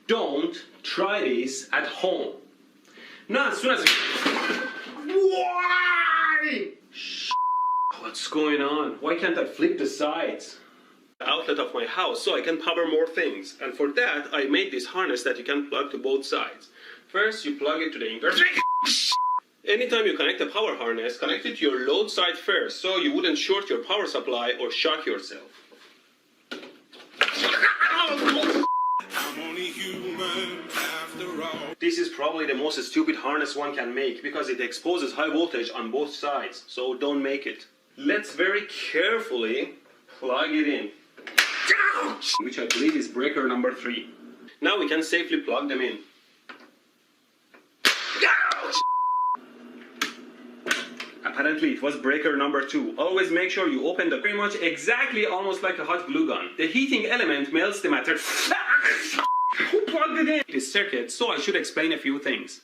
Don't try this at home. Now, as soon as why? What's going on? Why can't I flip the sides? The outlet of my house so I can power more things. And for that, I made this harness that you can plug to both sides. First, you plug it to the inverter. Anytime you connect a power harness, connect it to your load side first so you wouldn't short your power supply or shock yourself. I'm only human after all. This is probably the most stupid harness one can make because it exposes high voltage on both sides, so don't make it. Let's very carefully plug it in, which I believe is breaker number 3. Now we can safely plug them in. Apparently it was breaker number 2. Always make sure you open the pretty much exactly almost like a hot glue gun. The heating element melts the matter. Who plugged it in? This circuit, so I should explain a few things.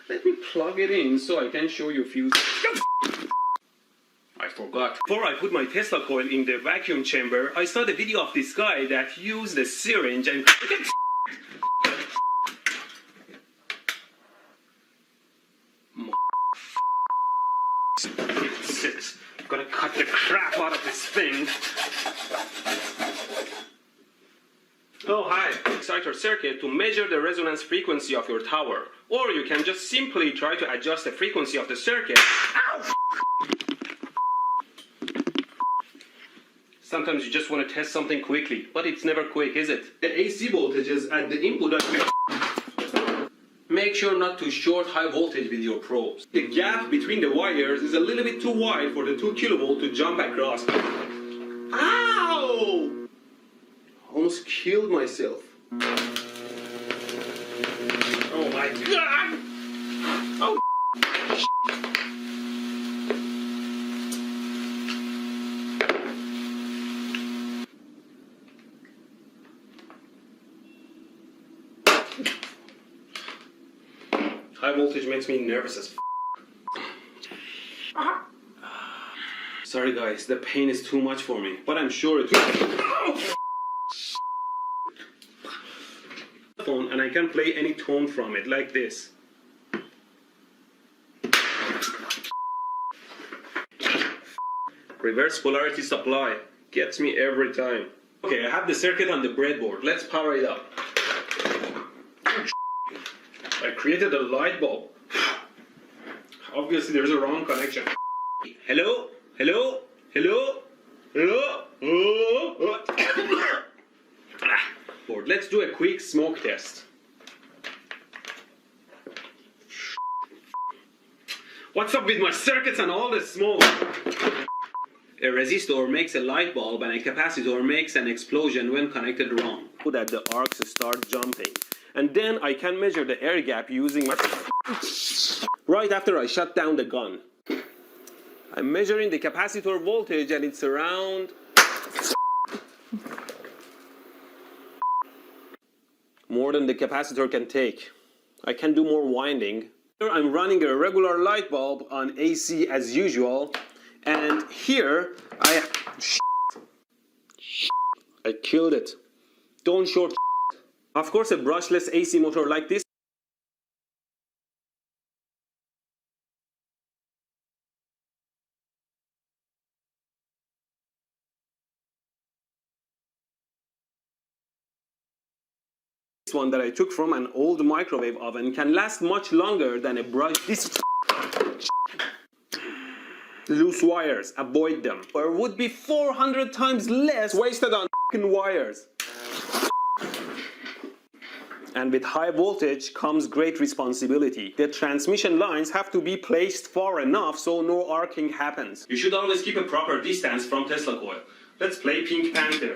Let me plug it in so I can show you a few. I forgot. Before I put my Tesla coil in the vacuum chamber, I saw the video of this guy that used a syringe and I'm gonna cut the crap out of this thing. Oh hi, exciter circuit to measure the resonance frequency of your tower. Or you can just simply try to adjust the frequency of the circuit. Ow! Sometimes you just want to test something quickly, but it's never quick, is it? The AC voltages at the input are... Make sure not to short high voltage with your probes. The gap between the wires is a little bit too wide for the 2 kilovolt to jump across. Ow! Almost killed myself. Oh my god! Oh! High voltage makes me nervous as Sorry guys, the pain is too much for me, but I'm sure it will. Phone, and I can play any tone from it, like this. Reverse polarity supply gets me every time. Okay, I have the circuit on the breadboard. Let's power it up. I created a light bulb. Obviously there's a wrong connection. Hello? Hello? Hello? Hello? Oh. Board. Let's do a quick smoke test. What's up with my circuits and all the smoke? A resistor makes a light bulb and a capacitor makes an explosion when connected wrong. So that the arcs start jumping. And then I can measure the air gap using my... Right after I shut down the gun. I'm measuring the capacitor voltage and it's around... more than the capacitor can take. I can do more winding. Here I'm running a regular light bulb on AC as usual. And here I killed it. Don't short. Of course, a brushless AC motor like this one that I took from an old microwave oven can last much longer than a brush. This loose wires, avoid them. Or would be 400 times less wasted on wires. And with high voltage comes great responsibility. The transmission lines have to be placed far enough so no arcing happens. You should always keep a proper distance from Tesla coil. Let's play Pink Panther.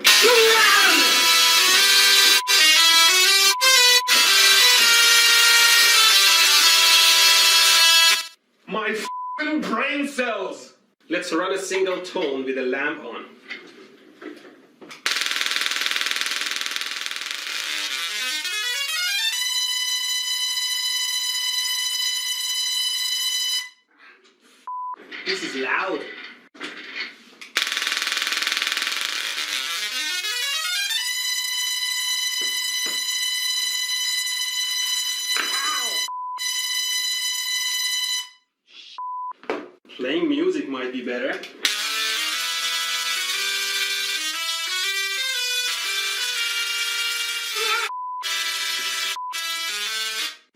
My f***ing brain cells! Let's run a single tone with a lamp on. This is loud. Playing music might be better.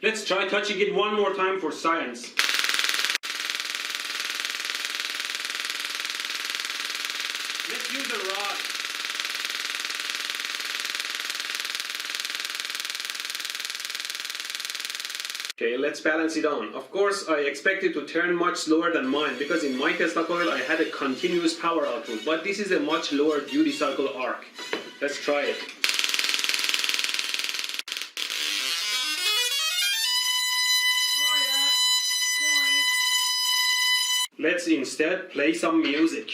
Let's try touching it one more time for science. Let's use a rod. Okay, let's balance it on. Of course, I expect it to turn much slower than mine because in my Tesla coil I had a continuous power output, but this is a much lower duty cycle arc. Let's try it. Let's instead play some music.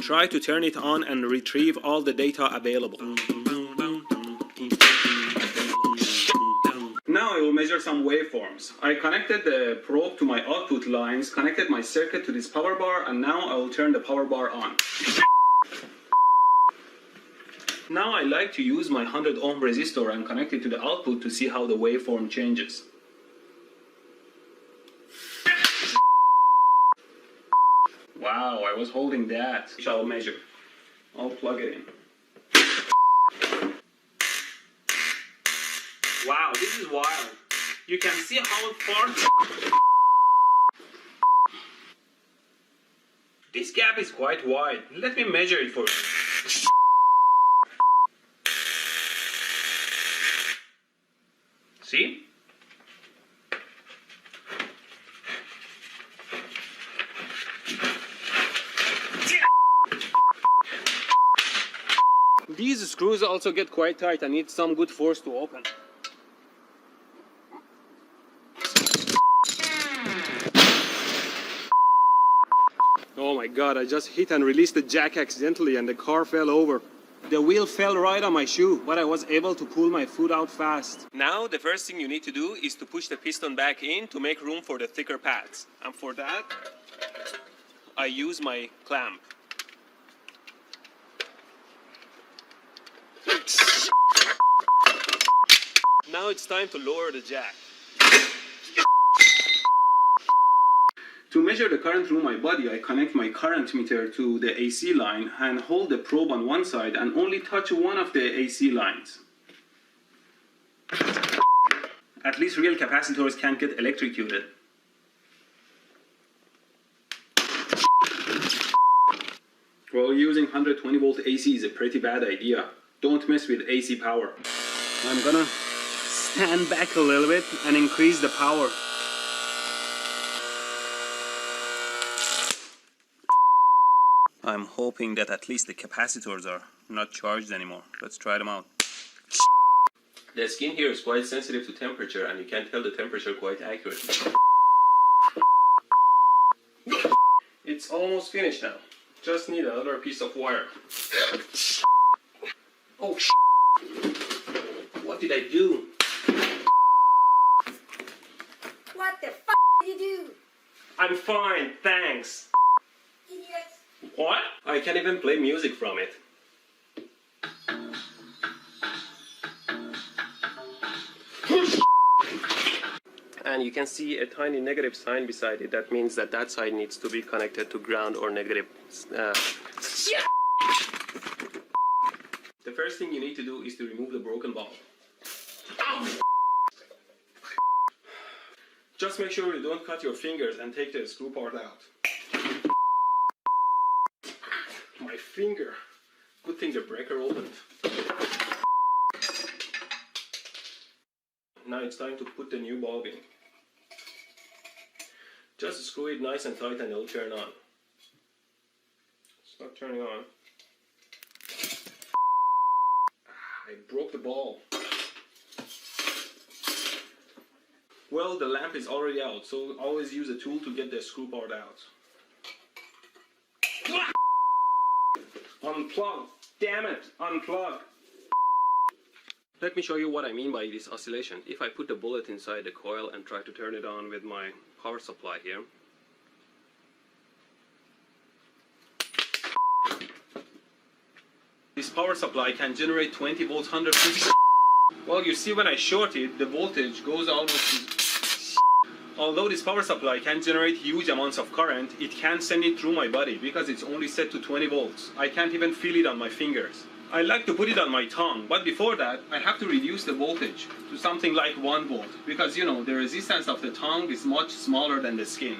Try to turn it on and retrieve all the data available. Now I will measure some waveforms. I connected the probe to my output lines, connected my circuit to this power bar, and now I will turn the power bar on. Now I like to use my 100 ohm resistor and connect it to the output to see how the waveform changes. Wow, I was holding that. Shall measure. I'll plug it in. Wow, this is wild. You can see how far... This gap is quite wide. Let me measure it for you. See? These screws also get quite tight and need some good force to open. Oh my god, I just hit and released the jack accidentally and the car fell over. The wheel fell right on my shoe, but I was able to pull my foot out fast. Now the first thing you need to do is to push the piston back in to make room for the thicker pads. And for that, I use my clamp. Now it's time to lower the jack. To measure the current through my body, I connect my current meter to the AC line and hold the probe on one side and only touch one of the AC lines. At least real capacitors can't get electrocuted. Well, using 120 volt AC is a pretty bad idea. Don't mess with AC power. I'm gonna stand back a little bit and increase the power. I'm hoping that at least the capacitors are not charged anymore. Let's try them out. The skin here is quite sensitive to temperature and you can tell the temperature quite accurately. It's almost finished now. Just need another piece of wire. Oh sh**. What did I do? What the f*** did you do? I'm fine, thanks. Idiot. What? I can't even play music from it. And you can see a tiny negative sign beside it. That means that that side needs to be connected to ground or negative. The first thing you need to do is to remove the broken ball. Ow! Just make sure you don't cut your fingers and take the screw part out. My finger. Good thing the breaker opened. Now it's time to put the new bulb in. Just screw it nice and tight and it'll turn on. It's not turning on. I broke the ball. Well, the lamp is already out, so always use a tool to get the screw part out. Unplug! Damn it! Unplug! Let me show you what I mean by this oscillation. If I put the bullet inside the coil and try to turn it on with my power supply here. This power supply can generate 20 volts, 150. Well, you see when I short it, the voltage goes almost to... Although this power supply can generate huge amounts of current, it can't send it through my body because it's only set to 20 volts. I can't even feel it on my fingers. I like to put it on my tongue, but before that, I have to reduce the voltage to something like 1 volt because, you know, the resistance of the tongue is much smaller than the skin.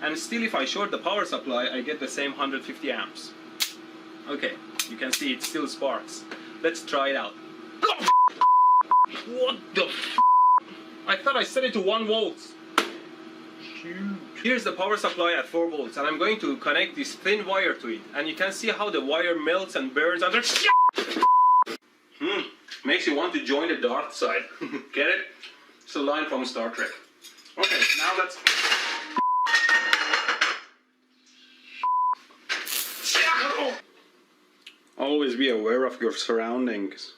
And still, if I short the power supply, I get the same 150 amps. Okay, you can see it still sparks. Let's try it out. What the f? I thought I set it to 1 volt. Here's the power supply at 4 volts, and I'm going to connect this thin wire to it, and you can see how the wire melts and burns under. Makes you want to join the dark side. Get it? It's a line from Star Trek. Okay, now let's... Always be aware of your surroundings.